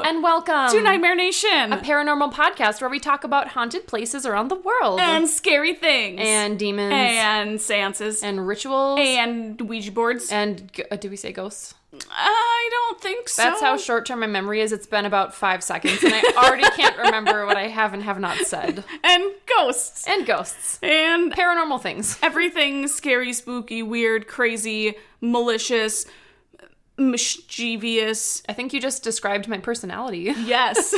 And welcome to Nightmare Nation, a paranormal podcast where we talk about haunted places around the world. And scary things. And demons. And seances. And rituals. And Ouija boards. And, did we say ghosts? I don't think so. That's how short-term my memory is. It's been about 5 seconds, and I already can't remember what I have and have not said. And ghosts. And ghosts. And paranormal things. Everything scary, spooky, weird, crazy, malicious, mischievous. I think you just described my personality. Yes.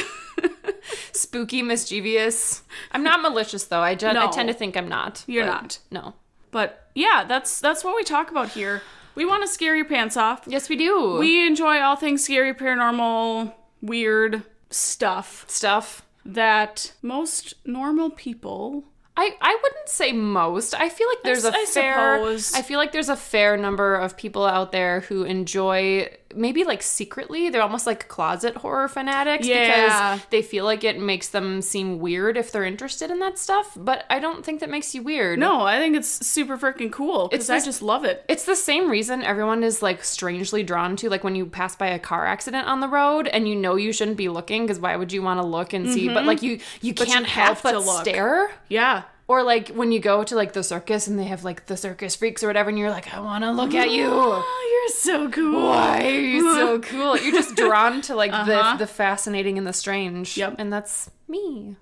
Spooky, mischievous. I'm not malicious, though. I tend to think I'm not. You're not. No. But, yeah, that's what we talk about here. We want to scare your pants off. Yes, we do. We enjoy all things scary, paranormal, weird stuff. That most normal people... I wouldn't say most. I feel like there's I feel like there's a fair number of people out there who enjoy, maybe like secretly, they're almost like closet horror fanatics because they feel like it makes them seem weird if they're interested in that stuff. But I don't think that makes you weird. No, I think it's super freaking cool because I just love it. It's the same reason everyone is like strangely drawn to like when you pass by a car accident on the road and you know you shouldn't be looking because why would you want to look and see? But like you can't help but stare. Yeah. Or, like, when you go to, like, the circus and they have, like, the circus freaks or whatever, and you're like, I want to look at you. Oh, you're so cool. Why are you so cool? You're just drawn to, like, the fascinating and the strange. Yep. And that's me.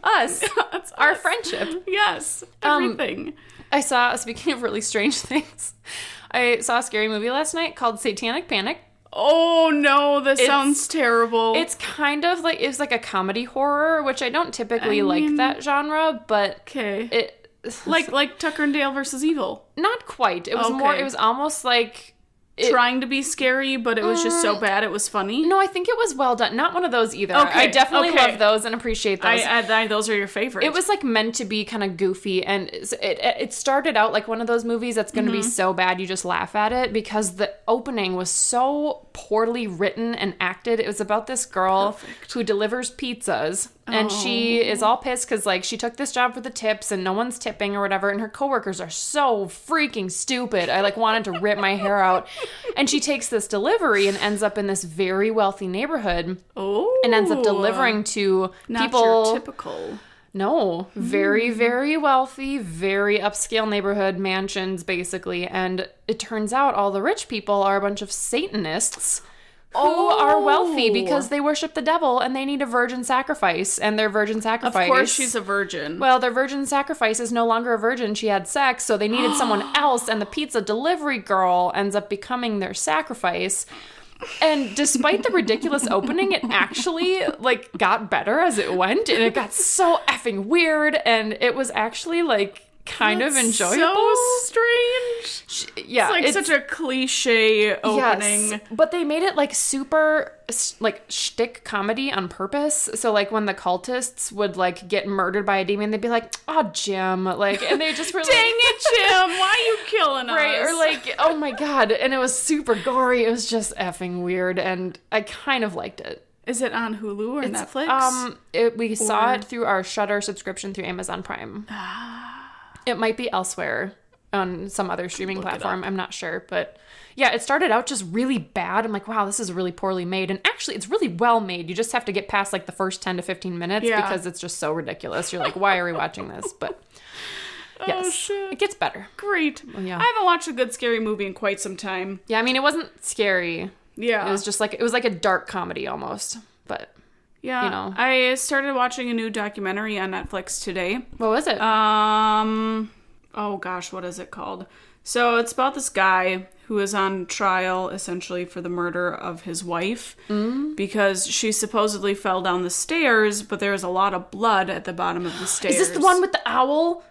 Us. That's our us. Friendship. Yes. Everything. Speaking of really strange things, I saw a scary movie last night called Satanic Panic. Oh no, this sounds terrible. It's kind of like, it's like a comedy horror, which I don't typically like that genre, but okay. Like Tucker and Dale versus Evil. Not quite. It was more, it was almost like trying to be scary, but it was just so bad it was funny. No, I think it was well done. Not one of those either. Okay. I definitely love those and appreciate those. Those are your favorite. It was like meant to be kind of goofy, and it started out like one of those movies that's going to be so bad you just laugh at it because the opening was so poorly written and acted. It was about this girl who delivers pizzas. And she is all pissed because, like, she took this job for the tips and no one's tipping or whatever. And her coworkers are so freaking stupid. I, like, wanted to rip my hair out. And she takes this delivery and ends up in this very wealthy neighborhood. Oh. And ends up delivering to people. Not your typical. No. Very, very wealthy, very upscale neighborhood, mansions, basically. And it turns out all the rich people are a bunch of Satanists who are wealthy because they worship the devil and they need a virgin sacrifice. And their virgin sacrifice... Of course she's a virgin. Well, their virgin sacrifice is no longer a virgin. She had sex, so they needed someone else. And the pizza delivery girl ends up becoming their sacrifice. And despite the ridiculous opening, it actually, like, got better as it went. And it got so effing weird. And it was actually, like... kind of enjoyable. So strange. Yeah, it's such a cliche opening. Yes, but they made it like super like shtick comedy on purpose. So like when the cultists would like get murdered by a demon, they'd be like, "Oh, Jim," like, and they just were like, "Dang it, Jim! Why are you killing us?" Right? Or like, "Oh my god!" And it was super gory. It was just effing weird, and I kind of liked it. Is it on Hulu or Netflix? We saw it through our Shudder subscription through Amazon Prime. It might be elsewhere on some other streaming platform. I'm not sure. But yeah, it started out just really bad. I'm like, wow, this is really poorly made. And actually, it's really well made. You just have to get past like the first 10 to 15 minutes because it's just so ridiculous. You're like, why are we watching this? But yes, it gets better. Great. Well, yeah. I haven't watched a good scary movie in quite some time. Yeah, I mean, it wasn't scary. Yeah. It was just like, it was like a dark comedy almost. But... yeah, you know. I started watching a new documentary on Netflix today. What was it? Oh gosh, what is it called? So it's about this guy who is on trial essentially for the murder of his wife because she supposedly fell down the stairs, but there was a lot of blood at the bottom of the stairs. Is this the one with the owl?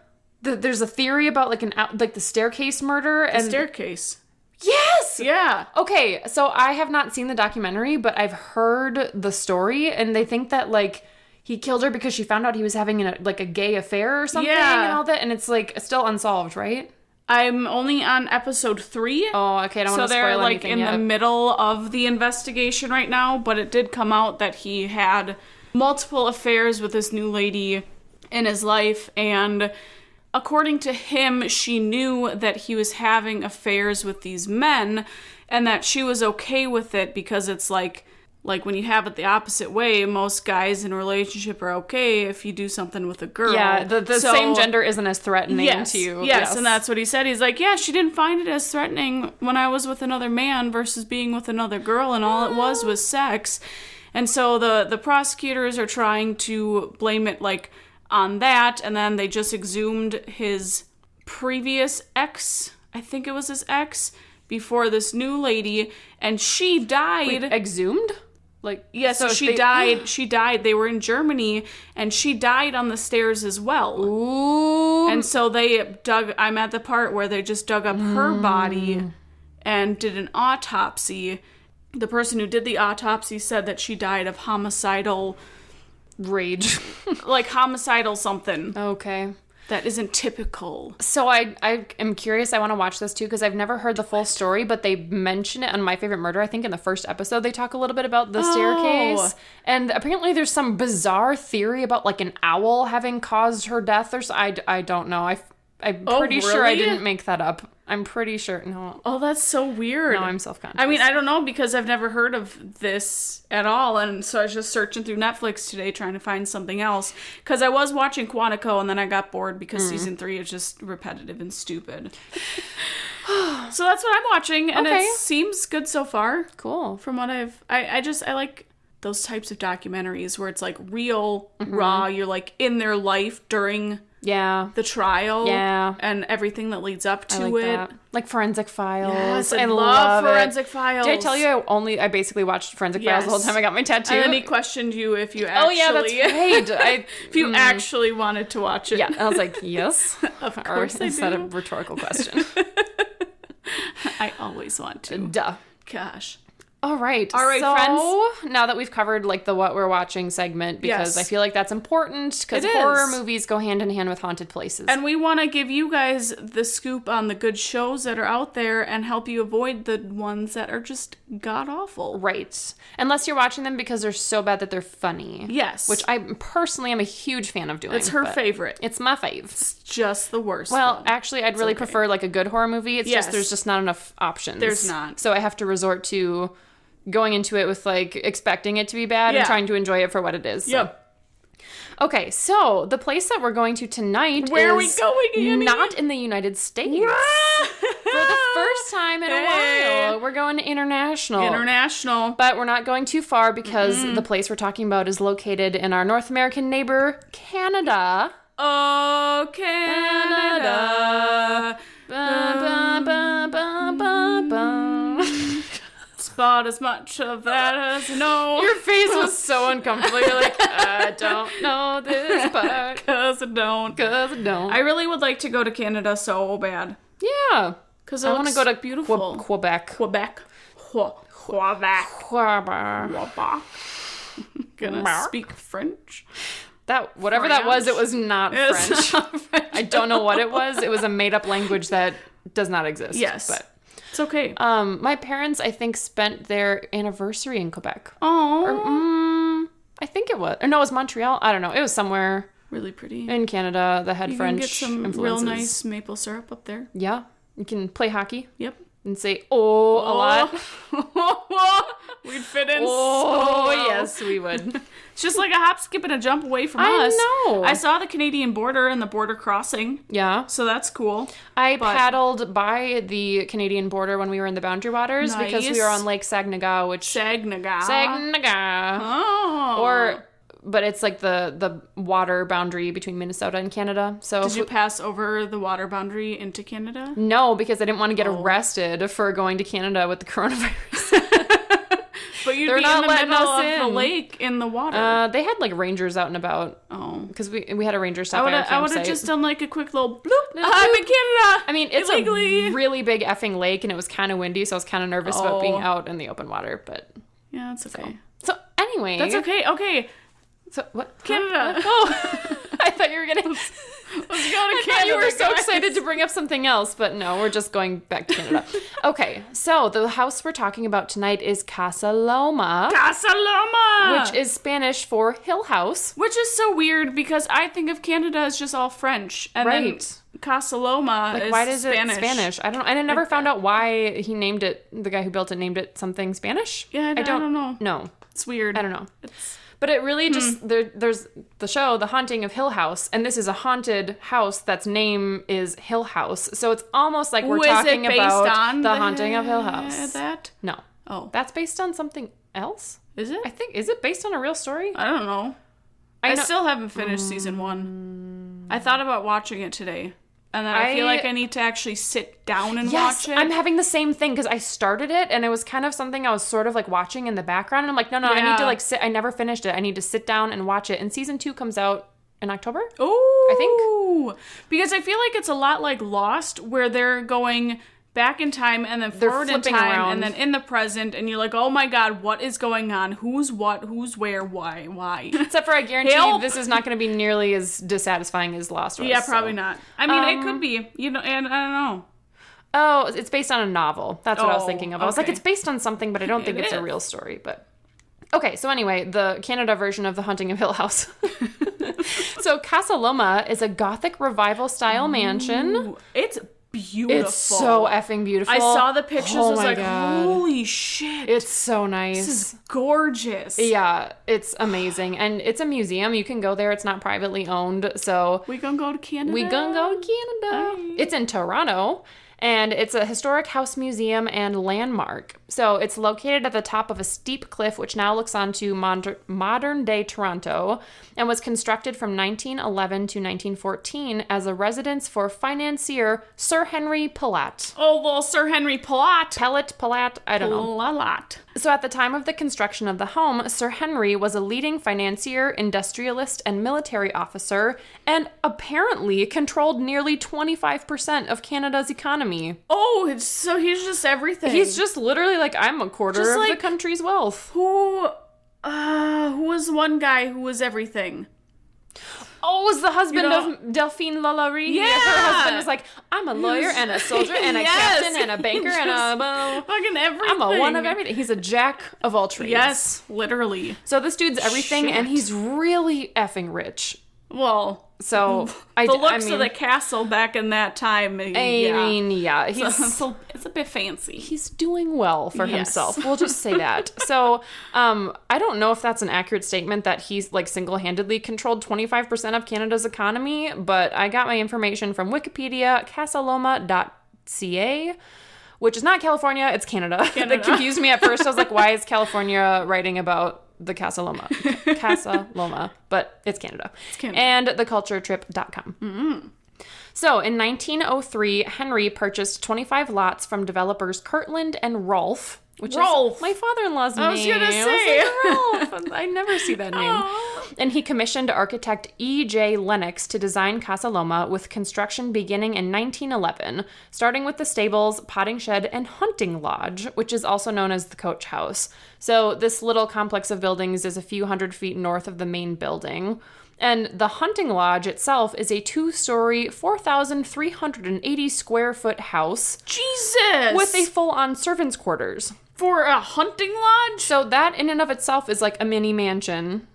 There's a theory about like like the staircase murder and staircase. Yes! Yeah. Okay, so I have not seen the documentary, but I've heard the story, and they think that, like, he killed her because she found out he was having, a gay affair or something and all that, and it's, like, still unsolved, right? I'm only on episode 3. Oh, okay, I don't want to spoil anything yet. So they're, like, in the middle of the investigation right now, but it did come out that he had multiple affairs with this new lady in his life, and... according to him, she knew that he was having affairs with these men and that she was okay with it because it's like like when you have it the opposite way, most guys in a relationship are okay if you do something with a girl. Yeah, the same gender isn't as threatening to you. Yes, and that's what he said. He's like, yeah, she didn't find it as threatening when I was with another man versus being with another girl, and all it was sex. And so the prosecutors are trying to blame it, like, on that, and then they just exhumed his previous ex, I think it was his ex, before this new lady, and she died. Wait, exhumed? Like, yeah, so she died. She died. They were in Germany, and she died on the stairs as well. Ooh. And so they I'm at the part where they just dug up her body and did an autopsy. The person who did the autopsy said that she died of homicidal rage. Like homicidal something. Okay. That isn't typical. So I am curious. I want to watch this too because I've never heard the full story, but they mention it on My Favorite Murder. I think in the first episode they talk a little bit about the staircase, and apparently there's some bizarre theory about like an owl having caused her death, or so. I don't know. I'm pretty sure I didn't make that up. I'm pretty sure. No. Oh, that's so weird. No, I'm self-conscious. I mean, I don't know because I've never heard of this at all. And so I was just searching through Netflix today trying to find something else. Because I was watching Quantico and then I got bored because season 3 is just repetitive and stupid. So that's what I'm watching. And it seems good so far. Cool. From what I like those types of documentaries where it's like real, raw. You're like in their life during... the trial and everything that leads up to it. That. Like Forensic Files. Yes, I love Forensic Files. Did I tell you I basically watched Forensic Files the whole time I got my tattoo? And then he questioned you if you actually... Oh, yeah, that's right. If you actually wanted to watch it. Yeah, I was like, yes. Of course I do. Instead of rhetorical question. I always want to. Duh. Gosh. All right, so, friends. Now that we've covered like the what we're watching segment, because I feel like that's important because horror movies go hand in hand with haunted places. And we want to give you guys the scoop on the good shows that are out there and help you avoid the ones that are just god-awful. Right. Unless you're watching them because they're so bad that they're funny. Yes. Which I personally am a huge fan of doing. It's her favorite. It's my fave. It's just the worst. Well, actually, I'd really prefer like a good horror movie. It's just there's just not enough options. There's not. So I have to resort to... going into it with like expecting it to be bad and trying to enjoy it for what it is. So. Yep. Okay, so the place that we're going to tonight Where are we going, Annie? Not in the United States. For the first time in a while, we're going international. International. But we're not going too far because the place we're talking about is located in our North American neighbor, Canada. Oh, Canada. Ba, ba, ba, ba, ba. Spot as much of that as I know. Your face was so uncomfortable. You're like, I don't know this part. Cause I don't. I really would like to go to Canada so bad. Yeah. Because I want to go to beautiful. Quebec. Gonna speak French. Whatever that was, it was not French. Not French. I don't know what it was. It was a made-up language that does not exist. Yes. But it's okay. My parents, I think, spent their anniversary in Quebec. Oh. I think it was. Or no, it was Montreal. I don't know. It was somewhere really pretty in Canada that had French influences. You can get some influences. real nice maple syrup up there. Yeah. You can play hockey. Yep. And say, a lot. We'd fit in so well. yes, we would. It's just like a hop, skip, and a jump away from us. I know. I saw the Canadian border and the border crossing. Yeah. So that's cool. I paddled by the Canadian border when we were in the Boundary Waters because we were on Lake Sagnaga, Sagnaga. Oh. But it's like the water boundary between Minnesota and Canada. So did you pass over the water boundary into Canada? No, because I didn't want to get arrested for going to Canada with the coronavirus. But you'd be in the middle of the lake in the water. They had like rangers out and about. Oh, because we had a ranger stop by our campsite. I would have just done like a quick little bloop. I'm in Canada. I mean, it's a really big effing lake, and it was kind of windy, so I was kind of nervous about being out in the open water. But yeah, that's okay. So anyway, that's okay. Okay. So what? Canada. Oh, I thought you were getting. Let's go to Canada. You were so excited to bring up something else, but no, we're just going back to Canada. Okay, so the house we're talking about tonight is Casa Loma. Casa Loma! Which is Spanish for hill house. Which is so weird because I think of Canada as just all French. And then Casa Loma is why does Spanish. It Spanish? I never found out why he named it, the guy who built it named it something Spanish. Yeah, I don't know. No. It's weird. I don't know. But it really just, there's the show, The Haunting of Hill House, and this is a haunted house that's name is Hill House. So it's almost like we're talking about The Haunting of Hill House. That? No. Oh. That's based on something else? Is it? I think, is it based on a real story? I don't know. I still haven't finished season 1. I thought about watching it today. And then I feel like I need to actually sit down and watch it. I'm having the same thing because I started it and it was kind of something I was sort of like watching in the background. And I'm like, no, I need to like sit. I never finished it. I need to sit down and watch it. And season 2 comes out in October. Oh, I think. Because I feel like it's a lot like Lost, where they're going back in time and then forward in time around. and then in the present, and you're like, oh my god, what is going on? Who's what? Who's where? Why? Except for I guarantee you this is not going to be nearly as dissatisfying as Lost was. Yeah, probably not. I mean, it could be. You know, and I don't know. Oh, it's based on a novel. That's what I was thinking of. I was like, okay. it's based on something, but I don't think it's a real story. But okay, so anyway, the Canada version of The Haunting of Hill House. So Casa Loma is a Gothic revival style mansion. Ooh, it's beautiful. It's so effing beautiful. I saw the pictures. I was like, God. holy shit. It's so nice. This is gorgeous. Yeah, it's amazing. And it's a museum. You can go there. It's not privately owned. So We gonna go to Canada? we gonna go to Canada. Aye. It's in Toronto. And it's a historic house museum and landmark. So it's located at the top of a steep cliff, which now looks onto modern-day Toronto, and was constructed from 1911 to 1914 as a residence for financier Sir Henry Pellat. Oh, well, Sir Henry Pellat. Pellat, I don't know. Pellat. So at the time of the construction of the home, Sir Henry was a leading financier, industrialist, and military officer, and apparently controlled nearly 25% of Canada's economy. Oh, so he's just everything. He's just literally like, I'm a quarter Just of the like- country's wealth. Who was one guy who was everything? Oh, was the husband You know- of Delphine Lalaurie? Yeah. Her husband was like, I'm a lawyer and a soldier and a Yes. captain and a banker and a... Fucking everything. I'm a one of everything. He's a jack of all trades. Yes, literally. So this dude's everything, Shit. and he's really effing rich. Well, So the looks of the castle back in that time. I mean, yeah, it's a bit fancy. he's doing well for Yes. himself. We'll just say that. So, I don't know if that's an accurate statement that he's like single-handedly controlled 25% of Canada's economy, but I got my information from Wikipedia, casaloma.ca, which is not California, it's Canada. That confused me at first. I was like, why is California writing about the Casa Loma? Casa Loma, but it's Canada. It's Canada. And theculturetrip.com. Mm-hmm. So in 1903, Henry purchased 25 lots from developers Kirtland and Rolfe, which Rolfe. is my father-in-law's name. I was gonna say. Rolfe. I never see that name. And he commissioned architect E.J. Lennox to design Casa Loma, with construction beginning in 1911, starting with the stables, potting shed, and hunting lodge, which is also known as the coach house. So this little complex of buildings is a few hundred feet north of the main building. And the hunting lodge itself is a 2-story, 4,380 square foot house Jesus! with a full-on servants' quarters. For a hunting lodge? So that in and of itself is like a mini mansion.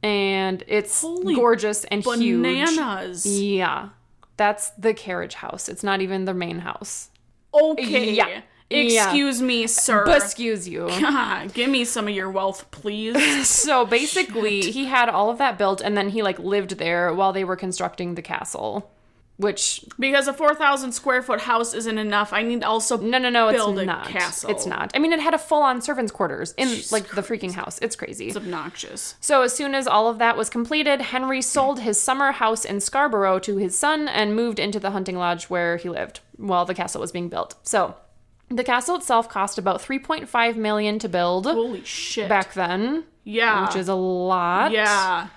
And it's Holy gorgeous and huge. Bananas. Yeah. That's the carriage house. It's not even the main house. Okay. Yeah. Excuse me, sir. Excuse you. God, give me some of your wealth, please. So basically, he had all of that built, and then he like lived there while they were constructing the castle. Which Because a 4,000 square foot house isn't enough. I need also no, build it's a not. castle. It's not. I mean, it had a full-on servants' quarters in like the freaking house. It's crazy. It's obnoxious. So as soon as all of that was completed, Henry sold his summer house in Scarborough to his son and moved into the hunting lodge where he lived while the castle was being built. So the castle itself cost about $3.5 million to build. Holy shit. Back then. Yeah. Which is a lot. Yeah.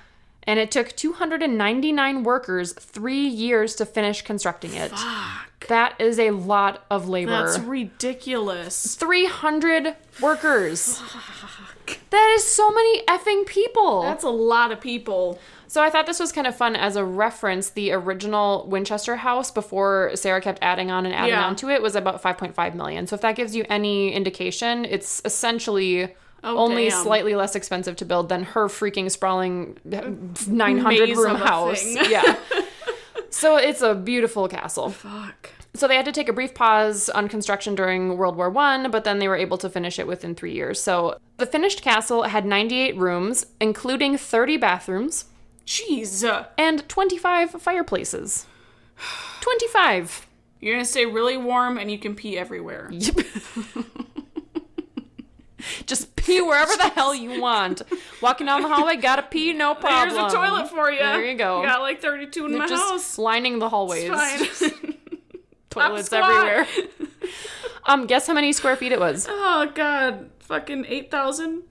And it took 299 workers 3 years to finish constructing it. Fuck. That is a lot of labor. That's ridiculous. 300 workers. Fuck. That is so many effing people. That's a lot of people. So I thought this was kind of fun as a reference. The original Winchester house, before Sarah kept adding on and adding on to it, was about $5.5 million. So if that gives you any indication, it's essentially only slightly less expensive to build than her freaking sprawling 900 room house. Thing. Yeah. So it's a beautiful castle. Fuck. So they had to take a brief pause on construction during World War I, but then they were able to finish it within 3 years. So the finished castle had 98 rooms, including 30 bathrooms. Jeez. And 25 fireplaces. 25. You're going to stay really warm and you can pee everywhere. Yep. Just pee wherever the hell you want. Walking down the hallway, gotta pee, no problem. Here's a toilet for you. There you go. You got like 32 in my just house. Lining the hallways. It's fine. Toilets everywhere. Guess how many square feet it was? Oh, God. Fucking 8,000?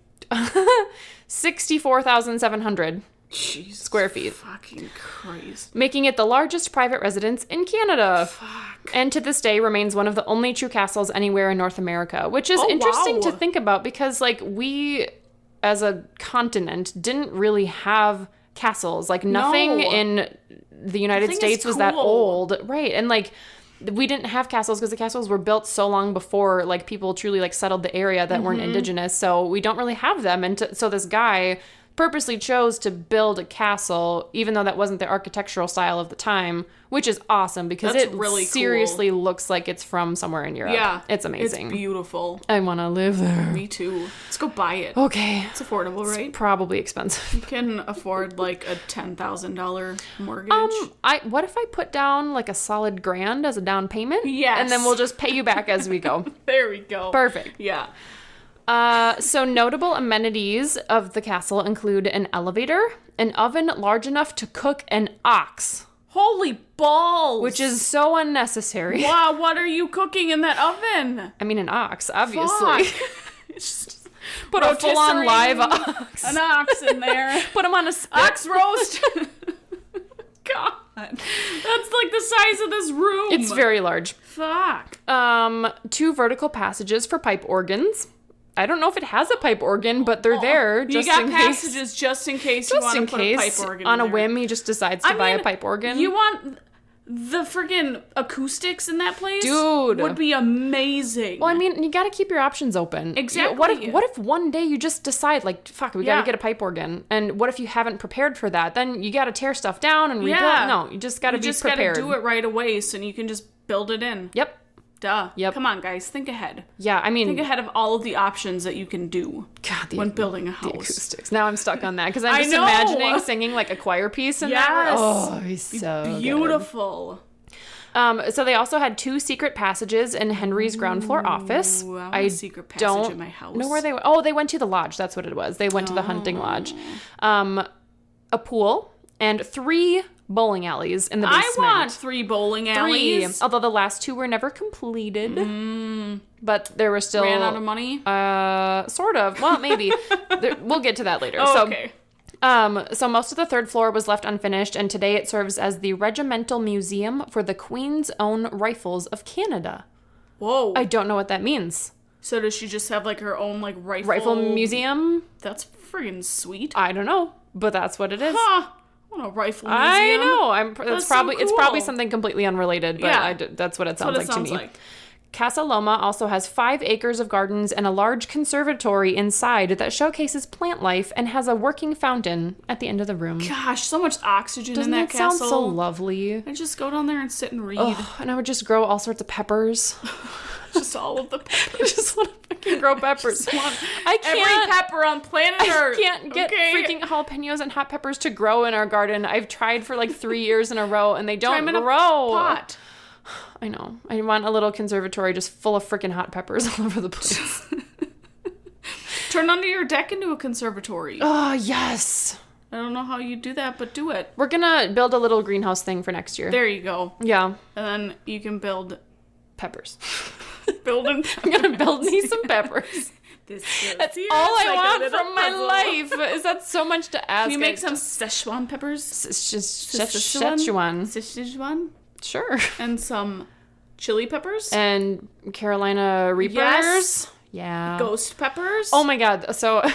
64,700 square feet. Fucking Christ. Making it the largest private residence in Canada. Fuck. And to this day remains one of the only true castles anywhere in North America, which is interesting to think about because, like, we, as a continent, didn't really have castles. Like, nothing in the United States was that old. Right. And, like, we didn't have castles because the castles were built so long before, like, people truly, like, settled the area that weren't indigenous. So we don't really have them. And so this guy purposely chose to build a castle, even though that wasn't the architectural style of the time, which is awesome because That's it really seriously looks like it's from somewhere in Europe. Yeah. It's amazing. It's beautiful. I want to live there. Me too. Let's go buy it. Okay. It's affordable, right? Probably expensive. You can afford like a $10,000 mortgage. What if I put down like a solid $1,000 as a down payment? Yes. And then we'll just pay you back as we go. There we go. Perfect. Yeah. So notable amenities of the castle include an elevator, an oven large enough to cook an ox. Holy balls! Which is so unnecessary. Wow, what are you cooking in that oven? I mean, an ox, obviously. Just put a full-on live ox. An ox in there. Put him on a spit. Ox roast. God. That's like the size of this room. It's very large. Fuck. 2 vertical passages for pipe organs. I don't know if it has a pipe organ, but they're there just in case. You got passages just in case you want to put a pipe organ on in a whim, he just decides to buy a pipe organ. You want the friggin' acoustics in that place? Dude. Would be amazing. Well, I mean, you gotta keep your options open. Exactly. What if one day you just decide, like, fuck, we gotta get a pipe organ? And what if you haven't prepared for that? Then you gotta tear stuff down and rebuild. Yeah. No, you just gotta be prepared. You just gotta do it right away so you can just build it in. Yep. Duh. Yep. Come on, guys. Think ahead. Yeah, I mean... Think ahead of all of the options that you can do when building a house. The acoustics. Now I'm stuck on that because I'm just imagining singing, like, a choir piece in that. Oh, it'd be so beautiful. Good. So they also had 2 secret passages in Henry's ground floor office. I want a secret passage in my house. Know where they went. Oh, they went to the lodge. That's what it was. They went to the hunting lodge. A pool and 3 bowling alleys in the basement. I want 3 bowling alleys. 3. Although the last 2 were never completed. But there were still... Ran out of money? Sort of. Well, maybe. We'll get to that later. Okay. So most of the 3rd floor was left unfinished, and today it serves as the Regimental Museum for the Queen's Own Rifles of Canada. Whoa. I don't know what that means. So does she just have, like, her own, like, rifle museum? That's friggin' sweet. I don't know, but that's what it is. Huh. What a rifle museum. I know. It's probably cool. something completely unrelated, but that's what it sounds like to me. Like. Casa Loma also has 5 acres of gardens and a large conservatory inside that showcases plant life and has a working fountain at the end of the room. Gosh, so much oxygen in that castle. castle. Sound so lovely? I just go down there and sit and read. Oh, and I would just grow all sorts of peppers. Just all of the peppers. I just want to fucking grow peppers. I can't. Every pepper on planet Earth. I can't get freaking jalapenos and hot peppers to grow in our garden. I've tried for like 3 years in a row, and they don't grow. A pot. I know. I want a little conservatory just full of freaking hot peppers all over the place. Turn under your deck into a conservatory. Oh, yes. I don't know how you do that, but do it. We're gonna build a little greenhouse thing for next year. There you go. Yeah. And then you can build peppers. I'm gonna build me some peppers. That's all I want from my life. Is that so much to ask? Can you make some Szechuan peppers? Szechuan. Szechuan? Sure. And some chili peppers? And Carolina Reapers? Yes. Yeah. Ghost peppers? Oh my god. So,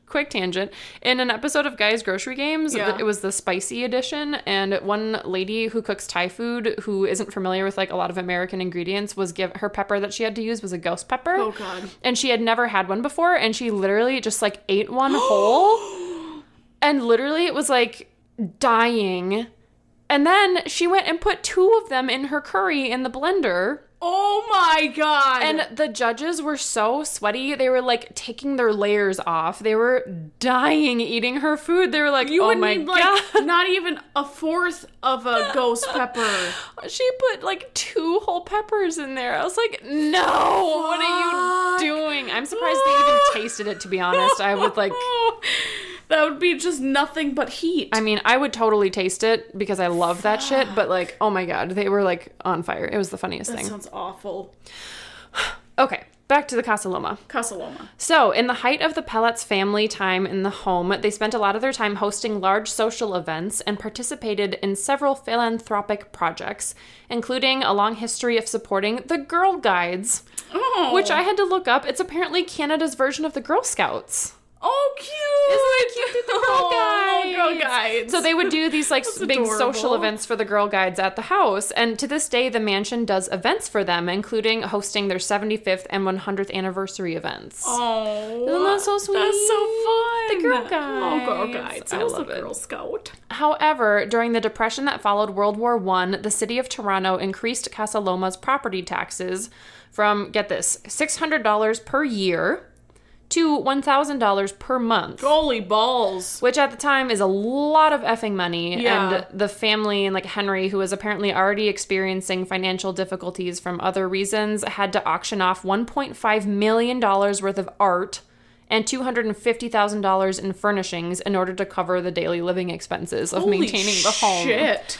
quick tangent. In an episode of Guy's Grocery Games, it was the spicy edition, and one lady who cooks Thai food, who isn't familiar with like a lot of American ingredients, her pepper that she had to use was a ghost pepper. Oh god. And she had never had one before, and she literally just like ate one whole, and literally it was like dying. And then she went and put 2 of them in her curry in the blender. Oh my God. And the judges were so sweaty. They were like taking their layers off. They were dying eating her food. They were like, you oh would my need God. like not even a fourth of a ghost pepper. She put like 2 whole peppers in there. I was like, no, what are you doing? I'm surprised they even tasted it, to be honest. I would like... That would be just nothing but heat. I mean, I would totally taste it because I love that shit, but like, oh my God, they were like on fire. It was the funniest thing. That sounds awful. Okay, back to the Casa Loma. Casa Loma. So, in the height of the Pellet's family time in the home, they spent a lot of their time hosting large social events and participated in several philanthropic projects, including a long history of supporting the Girl Guides, which I had to look up. It's apparently Canada's version of the Girl Scouts. Oh, cute! Isn't it cute? The Girl Guides. Girl Guides. So they would do these like big social events for the Girl Guides at the house, and to this day, the mansion does events for them, including hosting their 75th and 100th anniversary events. Oh, isn't that so sweet? That's so fun. The Girl Guides. Oh, Girl Guides. I love a it. Girl Scout. However, during the depression that followed World War I, the city of Toronto increased Casa Loma's property taxes from, get this, $600 per year to $1,000 per month. Holy balls. Which at the time is a lot of effing money. Yeah. And the family and like Henry, who was apparently already experiencing financial difficulties from other reasons, had to auction off $1.5 million worth of art and $250,000 in furnishings in order to cover the daily living expenses of maintaining the home. Shit.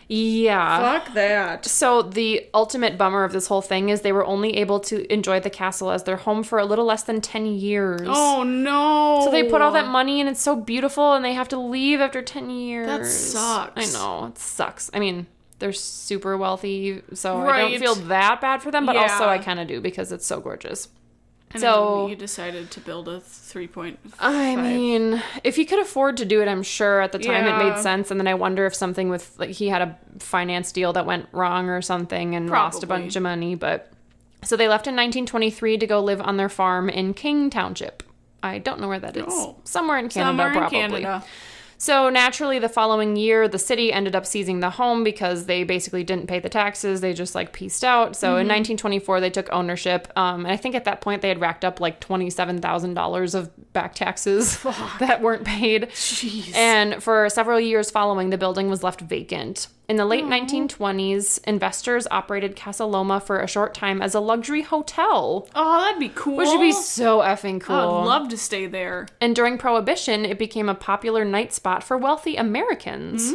Yeah. Fuck that. So the ultimate bummer of this whole thing is they were only able to enjoy the castle as their home for a little less than 10 years. Oh, no. So they put all that money and it's so beautiful and they have to leave after 10 years. That sucks. I know. It sucks. I mean, they're super wealthy, so I Right. don't feel that bad for them, but Yeah. also I kind of do because it's so gorgeous. And so then you decided to build a 3.5. I mean, if he could afford to do it, I'm sure at the time it made Yeah. sense. And then I wonder if something with, like, he had a finance deal that went wrong or something and lost a Probably. bunch of money. But so they left in 1923 to go live on their farm in King Township. I don't know where that is. Oh. Somewhere in Canada, Somewhere in probably. Canada. So naturally, the following year, the city ended up seizing the home because they basically didn't pay the taxes. They just like pieced out. So in 1924, they took ownership. And I think at that point, they had racked up like $27,000 of back taxes that weren't paid. Jeez. And for several years following, the building was left vacant. In the late 1920s, investors operated Casa Loma for a short time as a luxury hotel. Oh, that'd be cool. Which would be so effing cool. I'd love to stay there. And during Prohibition, it became a popular night spot for wealthy Americans.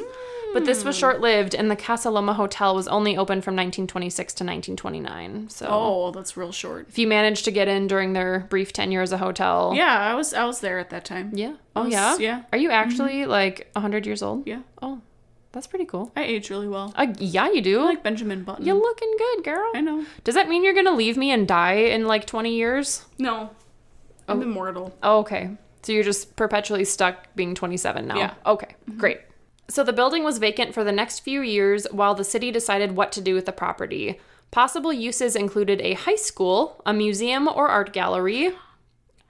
But this was short-lived, and the Casa Loma Hotel was only open from 1926 to 1929. So, Oh, that's real short. if you managed to get in during their brief tenure as a hotel, Yeah, I was there at that time. yeah, oh I was- yeah, yeah. Are you actually like 100 years old? Yeah. Oh, that's pretty cool. I age really well. Yeah, you do. I like Benjamin Button. You're looking good, girl. I know. Does that mean you're gonna leave me and die in like 20 years? No. I'm immortal. Oh, okay. So you're just perpetually stuck being 27 now? Yeah. Okay, great. So the building was vacant for the next few years while the city decided what to do with the property. Possible uses included a high school, a museum or art gallery.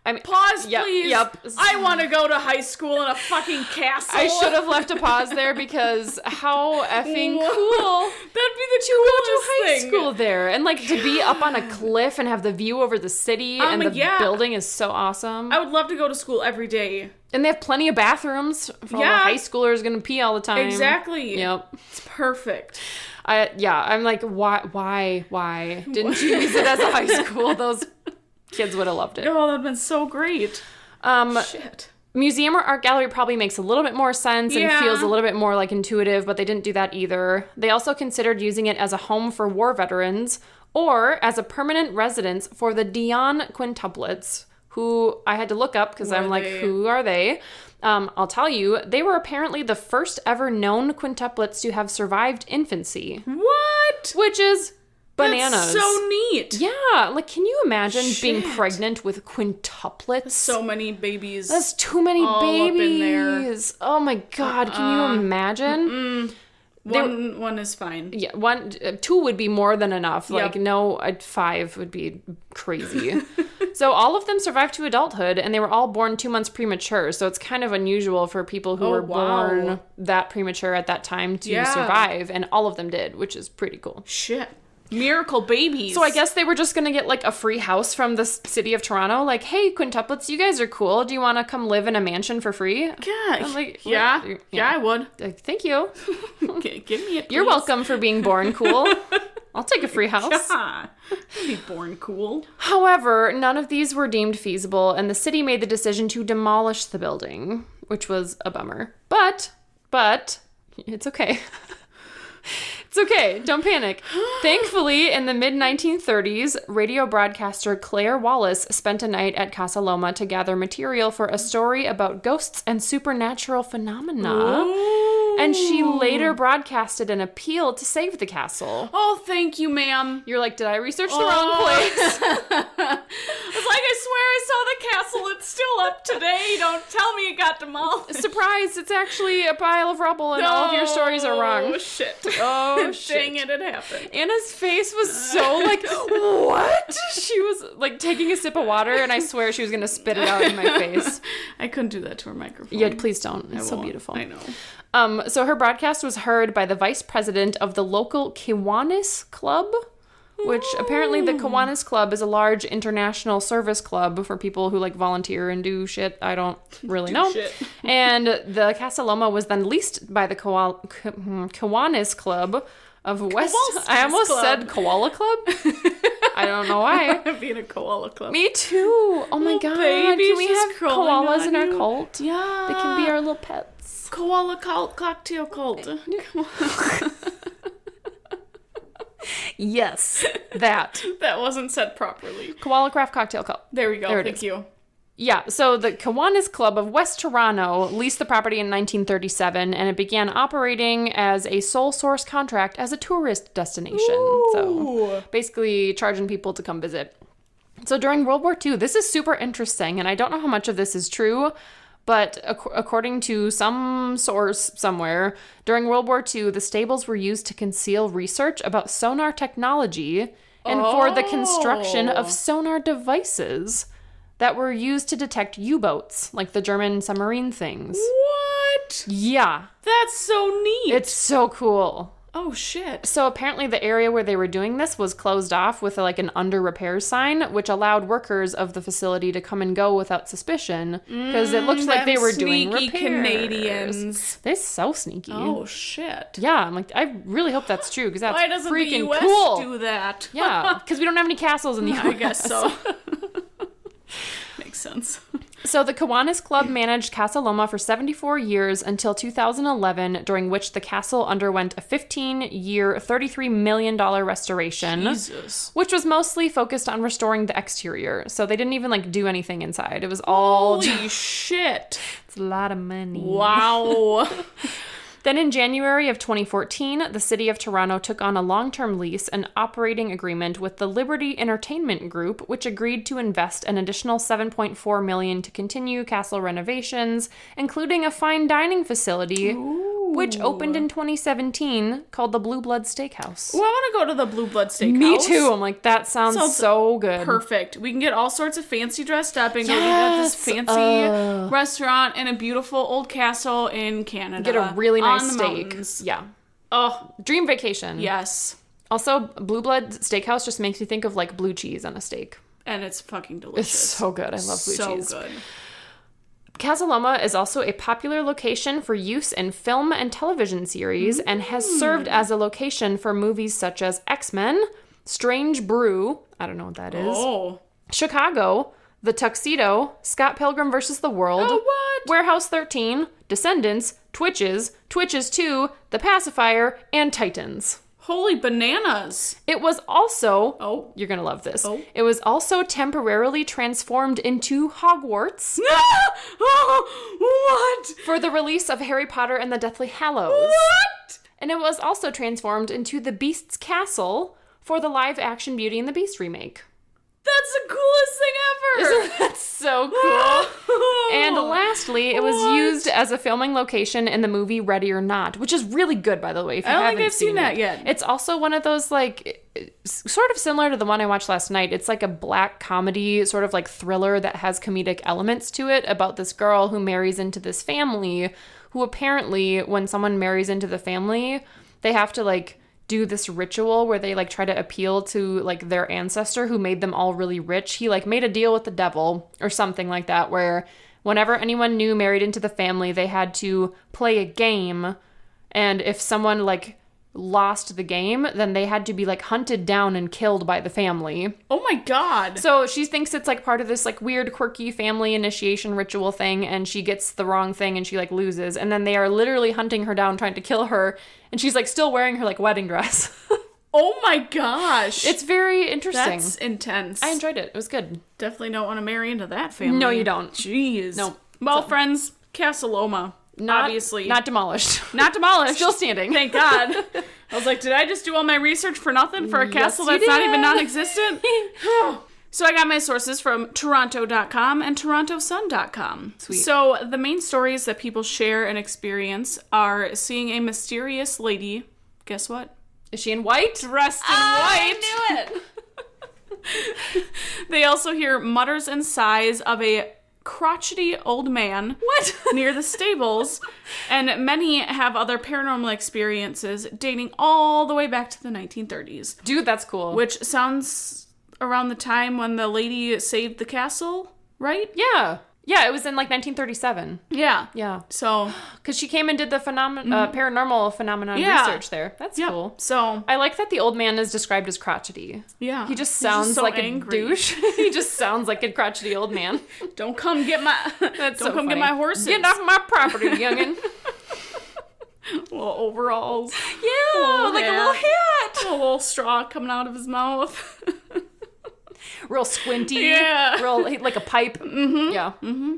I mean, Pause, Yep, please. yep. I want to go to high school in a fucking castle. I should have left a pause there because how effing cool. That'd be the To go to coolest high thing. school there and like to be up on a cliff and have the view over the city and the yeah. building is so awesome. I would love to go to school every day. And they have plenty of bathrooms for all the Yeah. high schoolers gonna pee all the time. Exactly. Yep. It's perfect. I'm like, why didn't you use it as a high school? Those kids would have loved it. Oh, that'd been so great. Shit. Museum or art gallery probably makes a little bit more sense and Yeah. feels a little bit more like intuitive, but they didn't do that either. They also considered using it as a home for war veterans or as a permanent residence for the Dion quintuplets, who I had to look up because I'm like, who are they? I'll tell you, they were apparently the first ever known quintuplets to have survived infancy. What? Which is bananas. That's so neat. Yeah, like can you imagine being Shit. pregnant with quintuplets? So many babies. That's too many all up in babies. there. Oh my god, can you imagine? One is fine. Yeah, two would be more than enough. Yep. Like no, 5 would be crazy. So all of them survived to adulthood, and they were all born 2 months premature. So it's kind of unusual for people who were born that premature at that time to survive, and all of them did, which is pretty cool. Shit. Miracle babies. So I guess they were just going to get, like, a free house from the city of Toronto. Like, hey, quintuplets, you guys are cool. Do you want to come live in a mansion for free? Yeah. Like, yeah, I would. Like, thank you. Okay, give me it, please. You're welcome for being born cool. I'll take a free house. Yeah. I'll be born cool. However, none of these were deemed feasible, and the city made the decision to demolish the building, which was a bummer. But, it's okay. It's okay. Don't panic. Thankfully, in the mid-1930s, radio broadcaster Claire Wallace spent a night at Casa Loma to gather material for a story about ghosts and supernatural phenomena. Ooh. And she later broadcasted an appeal to save the castle. Oh, thank you, ma'am. You're like, did I research the wrong place? I was like, I swear I saw the castle. It's still up today. Don't tell me it got demolished. Surprise, it's actually a pile of rubble and all of your stories are wrong. Oh, shit. Oh, shit. Dang it happened. Anna's face was so like, what? She was like taking a sip of water, and I swear she was going to spit it out in my face. I couldn't do that to her microphone. Yeah, please don't. It's so beautiful. I know. So her broadcast was heard by the vice president of the local Kiwanis Club, which apparently the Kiwanis Club is a large international service club for people who like volunteer and do shit. I don't really know. Shit. And the Casa Loma was then leased by the Kiwanis Club of West. I almost said Koala Club. I don't know why. Being a koala club. Me too. Oh my god. Can we have koalas in our cult? Yeah. They can be our little pets. Koala cult, cocktail cult. Yes, that. That wasn't said properly. Koala Craft Cocktail Cult. There we go. Thank you. Yeah, so the Kiwanis Club of West Toronto leased the property in 1937, and it began operating as a sole source contract as a tourist destination. Ooh. So basically charging people to come visit. So during World War II, this is super interesting, and I don't know how much of this is true, but according to some source somewhere, during World War II, the stables were used to conceal research about sonar technology and for the construction of sonar devices that were used to detect U-boats, like the German submarine things. What? Yeah. That's so neat. It's so cool. Oh, shit. So apparently the area where they were doing this was closed off with like an under repairs sign, which allowed workers of the facility to come and go without suspicion because it looked like they were doing repairs. Sneaky Canadians. They're so sneaky. Oh, shit. Yeah, I'm like, I really hope that's true because that's Why doesn't freaking the US cool. do that? Yeah, because we don't have any castles in the US. I guess so. Makes sense. So the Kiwanis Club managed Casa Loma for 74 years until 2011, during which the castle underwent a 15-year, $33 million restoration. Jesus. Which was mostly focused on restoring the exterior. So they didn't even like do anything inside. It was all... Holy shit. It's a lot of money. Wow. Then in January of 2014, the city of Toronto took on a long-term lease and operating agreement with the Liberty Entertainment Group, which agreed to invest an additional $7.4 million to continue castle renovations, including a fine dining facility, which opened in 2017 called the Blue Blood Steakhouse. Well, I want to go to the Blue Blood Steakhouse. Me too. I'm like, that sounds so good. Perfect. We can get all sorts of fancy dressed up and go to this fancy restaurant in a beautiful old castle in Canada. Get a really nice steak. Mountains. Yeah. Oh, dream vacation. Yes. Also, Blue Blood Steakhouse just makes me think of like blue cheese on a steak. And it's fucking delicious. It's so good. I love blue cheese. So good. Casa Loma is also a popular location for use in film and television series and has served as a location for movies such as X-Men, Strange Brew, I don't know what that is, Chicago, The Tuxedo, Scott Pilgrim vs. the World, Warehouse 13, Descendants, Twitches, Twitches 2, The Pacifier, and Titans. Holy bananas. It was also, you're going to love this, it was also temporarily transformed into Hogwarts. What? For the release of Harry Potter and the Deathly Hallows. What? And it was also transformed into the Beast's Castle for the live-action Beauty and the Beast remake. That's the coolest thing ever. Isn't that so cool? And lastly, it was used as a filming location in the movie Ready or Not, which is really good, by the way, if you I don't haven't think I've seen that it. yet. It's also one of those, like, sort of similar to the one I watched last night. It's like a black comedy, sort of like thriller that has comedic elements to it about this girl who marries into this family who apparently, when someone marries into the family, they have to, like, do this ritual where they, like, try to appeal to, like, their ancestor who made them all really rich. He, like, made a deal with the devil or something like that, where whenever anyone new married into the family, they had to play a game, and if someone, like, lost the game, then they had to be, like, hunted down and killed by the family. Oh my god. So she thinks it's, like, part of this, like, weird, quirky family initiation ritual thing, and she gets the wrong thing and she, like, loses. And then they are literally hunting her down, trying to kill her, and she's, like, still wearing her, like, wedding dress. Oh my gosh. It's very interesting. That's intense. I enjoyed it. It was good. Definitely don't want to marry into that family. No, you don't. Jeez. No. Well, friends, Casa Loma. Obviously. Not demolished. Not demolished. Still standing. Thank God. I was like, did I just do all my research for nothing for a castle that's not even non-existent? So I got my sources from Toronto.com and TorontoSun.com. Sweet. So the main stories that people share and experience are seeing a mysterious lady. Guess what? Is she in white? Dressed in white. I knew it. They also hear mutters and sighs of a crotchety old man near the stables, and many have other paranormal experiences dating all the way back to the 1930s. Dude, that's cool. Which sounds around the time when the lady saved the castle, right? Yeah. Yeah, it was in, like, 1937. Yeah. Yeah. So... Because she came and did the paranormal phenomenon research there. That's cool. So... I like that the old man is described as crotchety. Yeah. He just sounds so like angry. a douche. He just sounds like a crotchety old man. Don't come get my... That's Don't so come funny. get my horses. Get off my property, youngin'. Little overalls. Yeah, like hair. a little hat. A little straw coming out of his mouth. Real squinty. Yeah. Real, like a pipe. Mm-hmm. Yeah. Mm-hmm.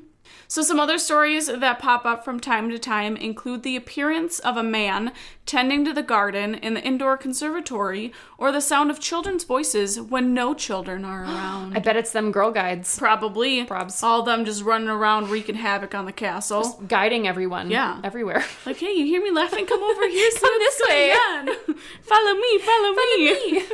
So some other stories that pop up from time to time include the appearance of a man tending to the garden in the indoor conservatory, or the sound of children's voices when no children are around. I bet it's them Girl Guides. Probably. Probs. All of them just running around wreaking havoc on the castle. Just guiding everyone. Yeah. Everywhere. Like, hey, you hear me laughing? Come over here. Come this way. Follow me.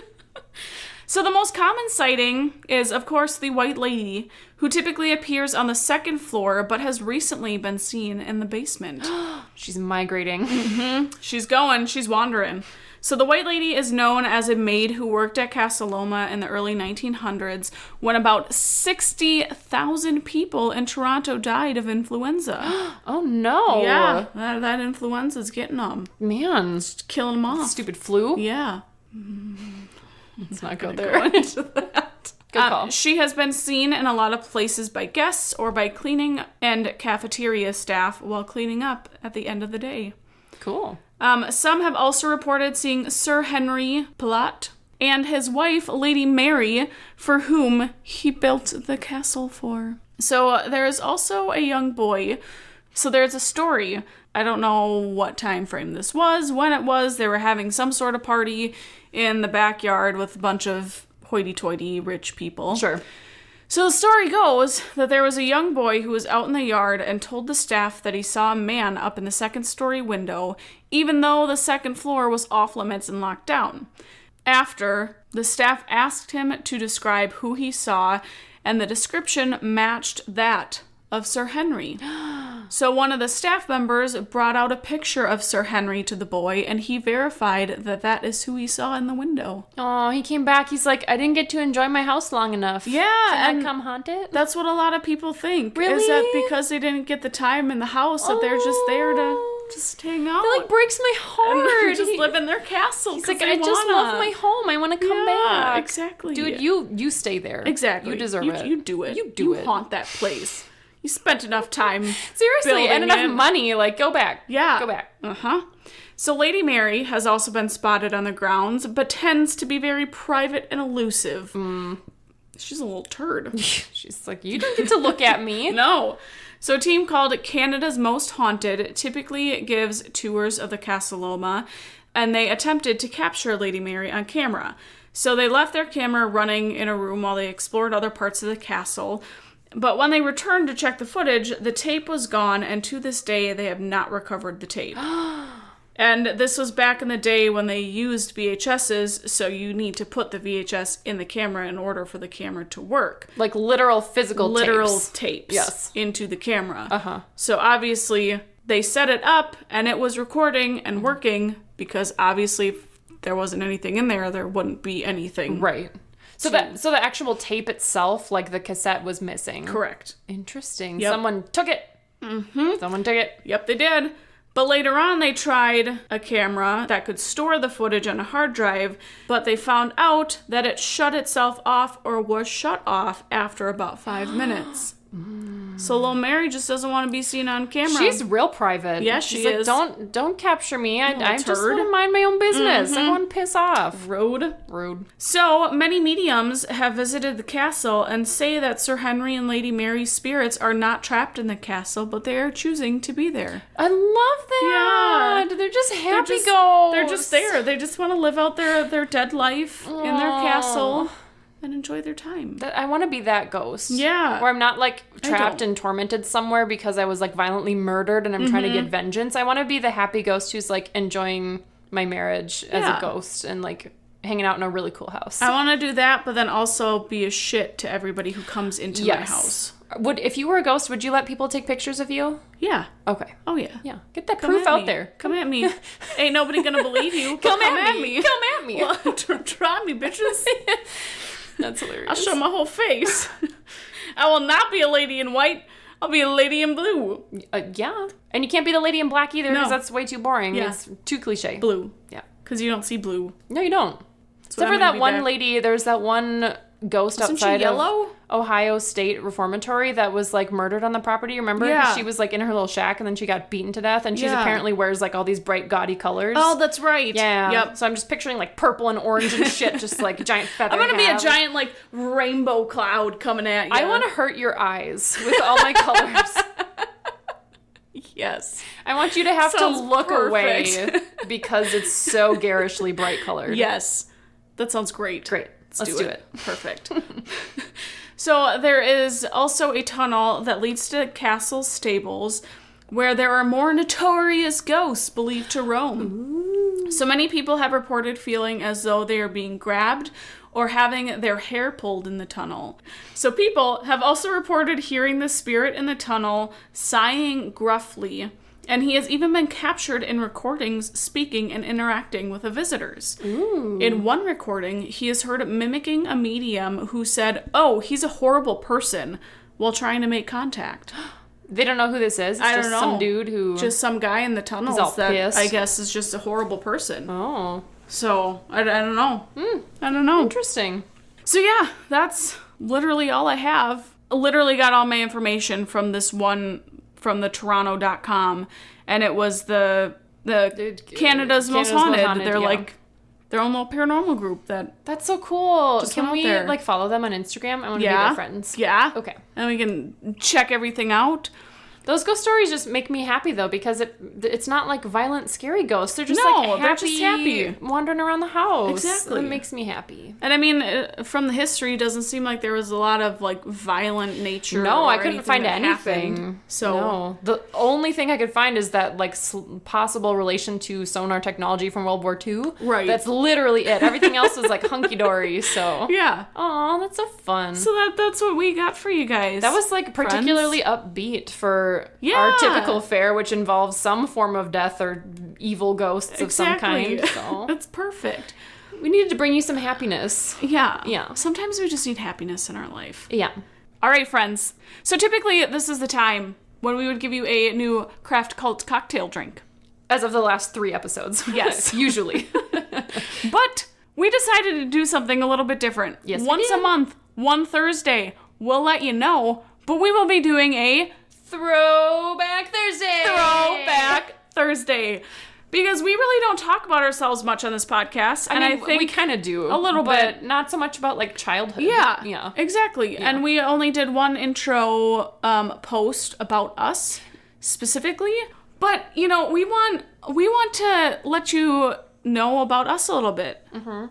So the most common sighting is, of course, the White Lady, who typically appears on the second floor, but has recently been seen in the basement. She's migrating. Mm-hmm. She's wandering. So the White Lady is known as a maid who worked at Casa Loma in the early 1900s, when about 60,000 people in Toronto died of influenza. Oh, no. Yeah, that influenza's getting them. Man. It's killing them off. Stupid flu? Yeah. Let's not go there. Into that. Good call. She has been seen in a lot of places by guests or by cleaning and cafeteria staff while cleaning up at the end of the day. Cool. Some have also reported seeing Sir Henry Pilat and his wife, Lady Mary, for whom he built the castle for. So there is also a young boy. So there's a story. I don't know what time frame this was, when it was. They were having some sort of party in the backyard with a bunch of hoity-toity rich people. Sure. So the story goes that there was a young boy who was out in the yard and told the staff that he saw a man up in the second-story window, even though the second floor was off limits and locked down. After, the staff asked him to describe who he saw, and the description matched that of Sir Henry. So one of the staff members brought out a picture of Sir Henry to the boy, and he verified that that is who he saw in the window. Oh, he came back. He's like, I didn't get to enjoy my house long enough. Yeah. Can I come haunt it? That's what a lot of people think. Really? Is that because they didn't get the time in the house, that they're just there to just hang out. That, like, breaks my heart. And just live in their castle. He's like, I just love my home. I want to come back. Exactly. Dude, you stay there. Exactly. You deserve it. You do it. You haunt that place. You spent enough time. Seriously, and enough money. Like, go back. Yeah. Go back. Uh-huh. So Lady Mary has also been spotted on the grounds, but tends to be very private and elusive. She's a little turd. She's like, you didn't get to look at me. No. So a team called Canada's Most Haunted typically gives tours of the Casa Loma, and they attempted to capture Lady Mary on camera. So they left their camera running in a room while they explored other parts of the castle. But when they returned to check the footage, the tape was gone, and to this day, they have not recovered the tape. And this was back in the day when they used VHSs, so you need to put the VHS in the camera in order for the camera to work. Like literal physical tapes. Yes. Into the camera. Uh-huh. So obviously, they set it up, and it was recording and working, because obviously, if there wasn't anything in there, there wouldn't be anything. Right. So the actual tape itself, like the cassette, was missing. Correct. Interesting. Yep. Someone took it. Mm-hmm. Someone took it. Yep, they did. But later on, they tried a camera that could store the footage on a hard drive, but they found out that it shut itself off or was shut off after about 5 minutes. So little Mary just doesn't want to be seen on camera. She's real private. Yeah, She's is. like, don't capture me. I just turd. want to mind my own business. I want to piss off. Rude. So, many mediums have visited the castle and say that Sir Henry and Lady Mary's spirits are not trapped in the castle, but they are choosing to be there. I love that. Yeah. They're just happy ghosts. They're just there. They just want to live out their dead life in their castle and enjoy their time. I want to be that ghost. Yeah. Where I'm not, like, trapped and tormented somewhere because I was, like, violently murdered and I'm trying to get vengeance. I want to be the happy ghost who's, like, enjoying my marriage as a ghost and, like, hanging out in a really cool house. I want to do that, but then also be a shit to everybody who comes into my house. If you were a ghost, would you let people take pictures of you? Yeah. Okay. Oh, yeah. Yeah. Get that proof out there. Come at me. Ain't nobody gonna believe you. Come at me. Come at me. Well, try me, bitches. That's hilarious. I'll show my whole face. I will not be a lady in white. I'll be a lady in blue. Yeah. And you can't be the lady in black either because that's way too boring. Yeah. It's too cliche. Blue. Yeah. Because you don't see blue. No, you don't. Except for that one lady, there's that one ghost outside of Ohio State Reformatory that was, like, murdered on the property. Remember? Yeah. She was, like, in her little shack and then she got beaten to death and she's apparently wears, like, all these bright, gaudy colors. Oh, that's right. Yeah. Yep. So I'm just picturing, like, purple and orange and shit, just, like, a giant feather. I'm gonna be a giant, like, rainbow cloud coming at you. I want to hurt your eyes with all my colors. Yes. I want you to have Sounds to look perfect. away because it's so garishly bright colored. Yes. That sounds great. Great. Let's do it. Perfect. So there is also a tunnel that leads to castle stables where there are more notorious ghosts believed to roam. Ooh. So many people have reported feeling as though they are being grabbed or having their hair pulled in the tunnel. So people have also reported hearing the spirit in the tunnel sighing gruffly, and he has even been captured in recordings speaking and interacting with the visitors. Ooh. In one recording, he is heard mimicking a medium who said, "Oh, he's a horrible person," while trying to make contact. They don't know who this is? It's I don't just know. some dude who... Just some guy in the tunnels all that pissed. I guess is just a horrible person. Oh. So, I don't know. I don't know. Interesting. So yeah, that's literally all I have. I literally got all my information from this one, from the Toronto.com, and it was the Canada's Most Haunted. They're like their own little paranormal group That's so cool. Can we there. like follow them on Instagram? I want to be their friends. Yeah. Okay. And we can check everything out. Those ghost stories just make me happy though, because it's not like violent, scary ghosts. They're just they're just happy wandering around the house. Exactly. It makes me happy. And I mean, from the history, it doesn't seem like there was a lot of like violent nature. No, or I couldn't find anything. Happened. So no. The only thing I could find is that like possible relation to sonar technology from World War II. Right. That's literally it. Everything else was like hunky dory. So yeah. Aw, that's so fun. So that's what we got for you guys. That was like particularly upbeat for our typical fare, which involves some form of death or evil ghosts of some kind. So. That's perfect. We needed to bring you some happiness. Yeah. Yeah. Sometimes we just need happiness in our life. Yeah. All right, friends. So typically this is the time when we would give you a new Craft Cult cocktail drink. As of the last 3 episodes. Yes. Usually. But we decided to do something a little bit different. Yes, Once a month, one Thursday, we'll let you know, but we will be doing a Throwback Thursday. Because we really don't talk about ourselves much on this podcast. I think we kind of do. A little bit. But not so much about, like, childhood. Yeah. Yeah. Exactly. Yeah. And we only did one intro post about us, specifically. But, you know, we want to let you know about us a little bit.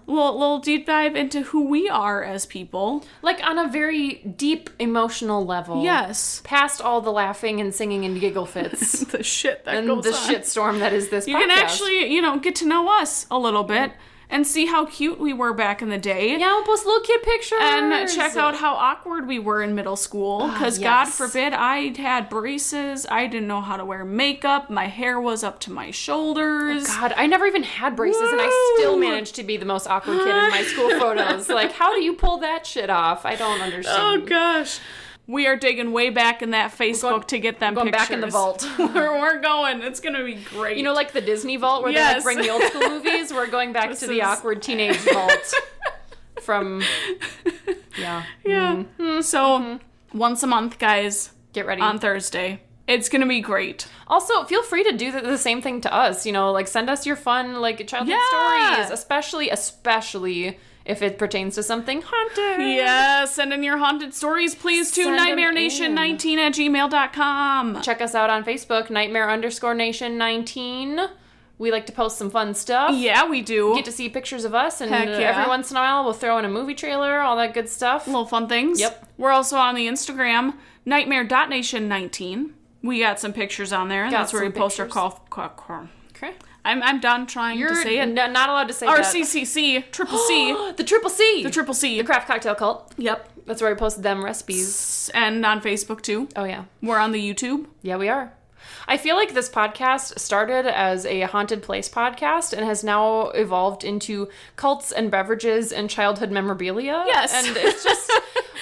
Little deep dive into who we are as people. Like on a very deep emotional level. Yes. Past all the laughing and singing and giggle fits. The shit that and goes the on. shitstorm that is this You podcast. can actually, get to know us a little bit and see how cute we were back in the day. Yeah, we'll post little kid pictures. And check out how awkward we were in middle school. Because God forbid, I had braces. I didn't know how to wear makeup. My hair was up to my shoulders. God, I never even had braces, and I still managed to be the most awkward kid in my school photos. Like, how do you pull that shit off? I don't understand. Oh, gosh. We are digging way back in that Facebook to get them going pictures. back in the vault. We're going. It's going to be great. You know, like the Disney vault where they like bring the old school movies? We're going back to the awkward teenage vault from, Yeah. Mm-hmm. So, once a month, guys. Get ready. On Thursday. It's going to be great. Also, feel free to do the same thing to us. Like, send us your fun, like, childhood stories. Especially if it pertains to something haunted. Yeah, send in your haunted stories, please, to nightmarenation19@gmail.com. Check us out on Facebook, Nightmare_Nation19. We like to post some fun stuff. Yeah, we do. Get to see pictures of us, and Heck yeah. every once in a while we'll throw in a movie trailer, all that good stuff. Little fun things. Yep. We're also on the Instagram, nightmare.nation19. We got some pictures on there. That's where we post our call. Okay. I'm done trying to say it. You're not allowed to say Our that. CCC, Triple C. The Triple C. The Triple C. The Craft Cocktail Cult. Yep. That's where we posted them recipes. And on Facebook, too. Oh, yeah. We're on the YouTube. Yeah, we are. I feel like this podcast started as a haunted place podcast and has now evolved into cults and beverages and childhood memorabilia. Yes. And it's just...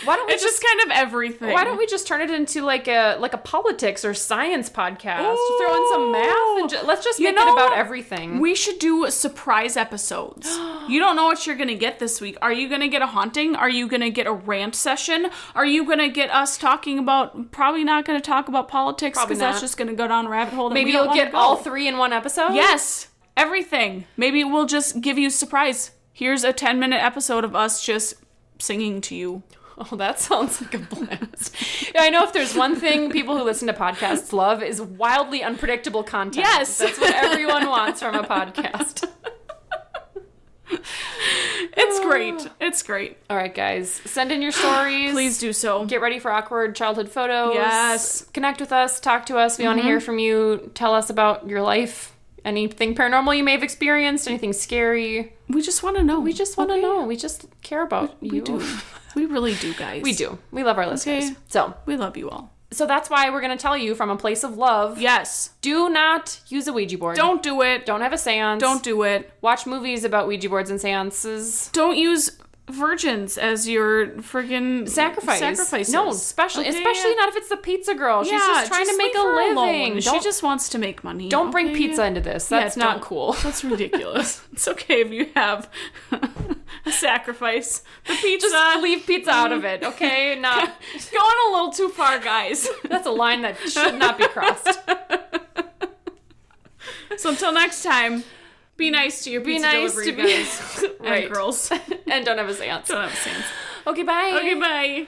Why don't we it's just kind of everything. Why don't we just turn it into like a politics or science podcast? Ooh. Throw in some math and let's just make it about everything. We should do surprise episodes. You don't know what you're going to get this week. Are you going to get a haunting? Are you going to get a rant session? Are you going to get us talking about... Probably not going to talk about politics because that's just going to go down a rabbit hole. Maybe you'll get all three in one episode? Yes. Everything. Maybe we'll just give you a surprise. Here's a 10-minute episode of us just singing to you. Oh, that sounds like a blast. I know if there's one thing people who listen to podcasts love is wildly unpredictable content. Yes. That's what everyone wants from a podcast. It's great. It's great. All right, guys. Send in your stories. Please do so. Get ready for awkward childhood photos. Yes. Connect with us. Talk to us. We want to hear from you. Tell us about your life. Anything paranormal you may have experienced. Anything scary. We just want to know. We just want to know. We just care about you. We do. We really do, guys. We do. We love our listeners. So we love you all. So that's why we're going to tell you from a place of love. Yes. Do not use a Ouija board. Don't do it. Don't have a seance. Don't do it. Watch movies about Ouija boards and seances. Don't use virgins as your friggin' sacrifices. No, especially not if it's the pizza girl. She's just trying to make a living. She just wants to make money. Don't bring pizza into this. That's not cool. That's ridiculous. It's okay if you have a sacrifice. The pizza. Just leave pizza out of it, okay? Not going a little too far, guys. That's a line that should not be crossed. So until next time, be nice to your pizza delivery guys and girls. And don't have a seance. Don't have a seance. Okay, bye. Okay, bye.